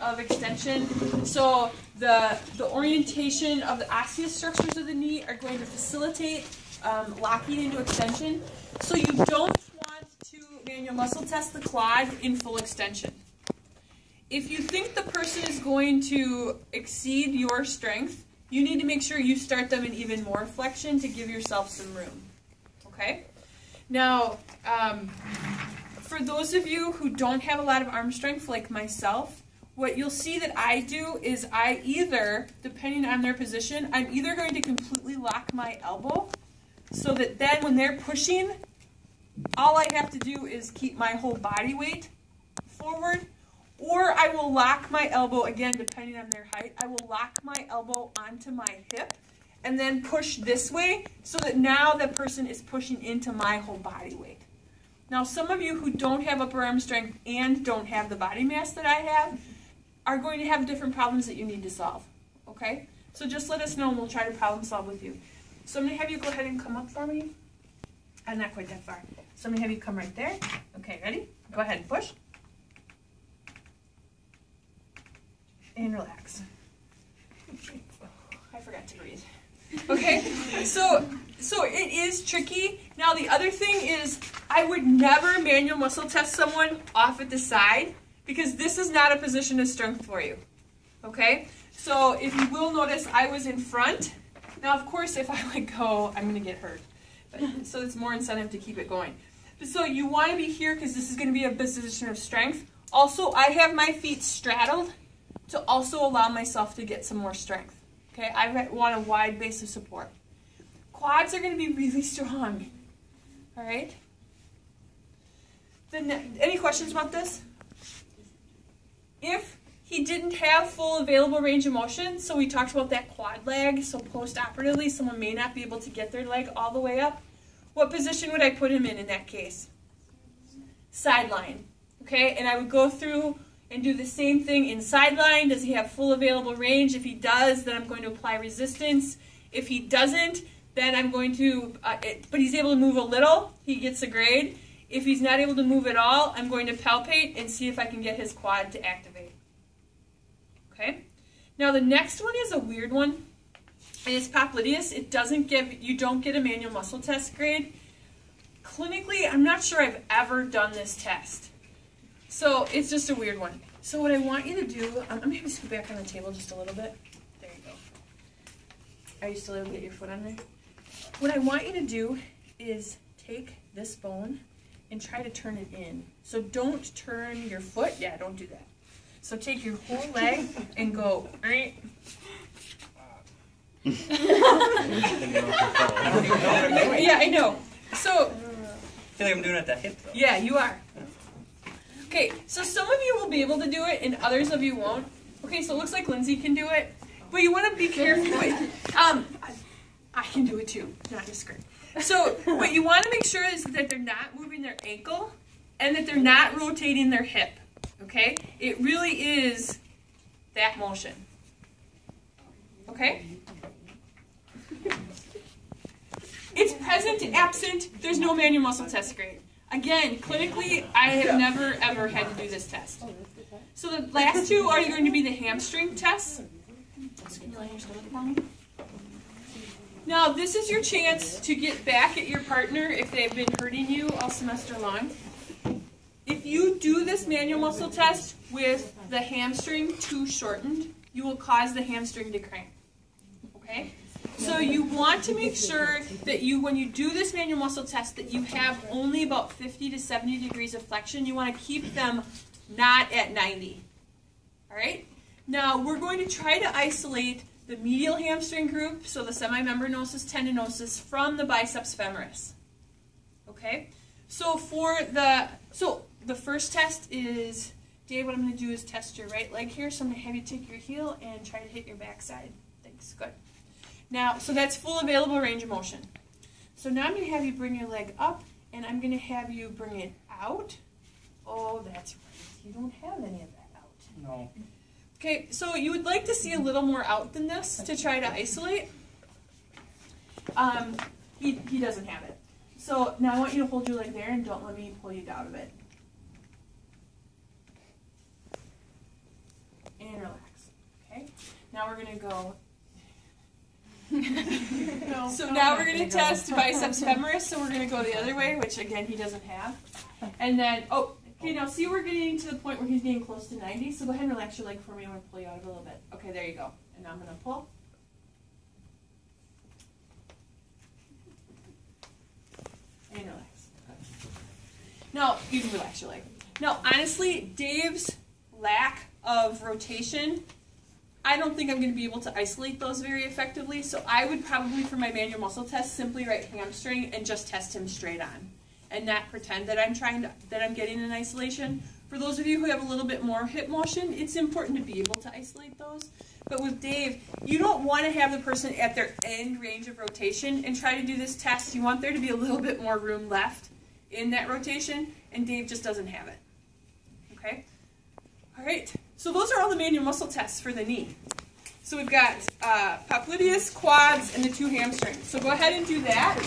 of extension. So the orientation of the osseous structures of the knee are going to facilitate locking into extension. So you don't want to manual muscle test the quad in full extension. If you think the person is going to exceed your strength, you need to make sure you start them in even more flexion to give yourself some room. Okay? Now, for those of you who don't have a lot of arm strength like myself, what you'll see that I do is I either, depending on their position, I'm either going to completely lock my elbow so that then when they're pushing, all I have to do is keep my whole body weight forward, or I will lock my elbow, again, depending on their height, I will lock my elbow onto my hip and then push this way so that now the person is pushing into my whole body weight. Now, some of you who don't have upper arm strength and don't have the body mass that I have are going to have different problems that you need to solve, okay? So just let us know and we'll try to problem solve with you. So I'm going to have you go ahead and come up for me. I'm not quite that far. So I'm going to have you come right there. Okay, ready? Go ahead and push. And relax. I forgot to breathe. Okay, so it is tricky. Now the other thing is I would never manual muscle test someone off at the side because this is not a position of strength for you. Okay, so if you will notice, I was in front. Now of course if I let go, I'm going to get hurt. But, so it's more incentive to keep it going. So you want to be here because this is going to be a position of strength. Also, I have my feet straddled to also allow myself to get some more strength. Okay, I want a wide base of support. Quads are going to be really strong. All right? Any questions about this? If he didn't have full available range of motion, so we talked about that quad leg, so post-operatively someone may not be able to get their leg all the way up, what position would I put him in that case? Sideline. Okay, and I would go through and do the same thing in sideline. Does he have full available range? If he does, then I'm going to apply resistance. If he doesn't, then I'm going to, but he's able to move a little, he gets a grade. If he's not able to move at all, I'm going to palpate and see if I can get his quad to activate. Okay? Now the next one is a weird one, and it's popliteus. It doesn't give, you don't get a manual muscle test grade. Clinically, I'm not sure I've ever done this test. So it's just a weird one. So what I want you to do, I'm going to scoot back on the table just a little bit. There you go. Are you still able to get your foot on there? What I want you to do is take this bone and try to turn it in. So don't turn your foot. Yeah, don't do that. So take your whole leg and go. Right? Yeah, I know. So. I feel like I'm doing it at the hip though. Yeah, you are. Okay, so some of you will be able to do it and others of you won't. Okay, so it looks like Lindsay can do it, but you want to be careful. I can do it too, not just great. So what you want to make sure is that they're not moving their ankle and that they're not rotating their hip. Okay, it really is that motion. Okay? It's present, absent, there's no manual muscle test grade. Again, clinically, I have never, ever had to do this test. So the last two are going to be the hamstring tests. Now, this is your chance to get back at your partner if they've been hurting you all semester long. If you do this manual muscle test with the hamstring too shortened, you will cause the hamstring to cramp. Okay? So you want to make sure that when you do this manual muscle test, that you have only about 50 to 70 degrees of flexion. You want to keep them not at 90. All right? Now, we're going to try to isolate the medial hamstring group, so the semimembranosus tendinosus, from the biceps femoris. Okay? So the first test is, Dave, what I'm going to do is test your right leg here. So I'm going to have you take your heel and try to hit your backside. Thanks. Good. Now, so that's full available range of motion. So now I'm going to have you bring your leg up, and I'm going to have you bring it out. Oh, that's right. You don't have any of that out. No. Okay, so you would like to see a little more out than this to try to isolate. He doesn't have it. So now I want you to hold your leg there and don't let me pull you out of it. we're gonna go. So now we're gonna test biceps femoris. So we're gonna go the other way, which again he doesn't have. And then okay, now see we're getting to the point where he's getting close to 90. So go ahead and relax your leg for me. I'm gonna pull you out a little bit. Okay, there you go. And now I'm gonna pull. And relax. Now you can relax your leg. Now honestly, Dave's lack of rotation, I don't think I'm going to be able to isolate those very effectively, so I would probably, for my manual muscle test, simply write hamstring and just test him straight on, and not pretend that I'm getting an isolation. For those of you who have a little bit more hip motion, it's important to be able to isolate those. But with Dave, you don't want to have the person at their end range of rotation and try to do this test. You want there to be a little bit more room left in that rotation, and Dave just doesn't have it. Okay? All right. So those are all the manual muscle tests for the knee. So we've got popliteus, quads, and the 2 hamstrings. So go ahead and do that.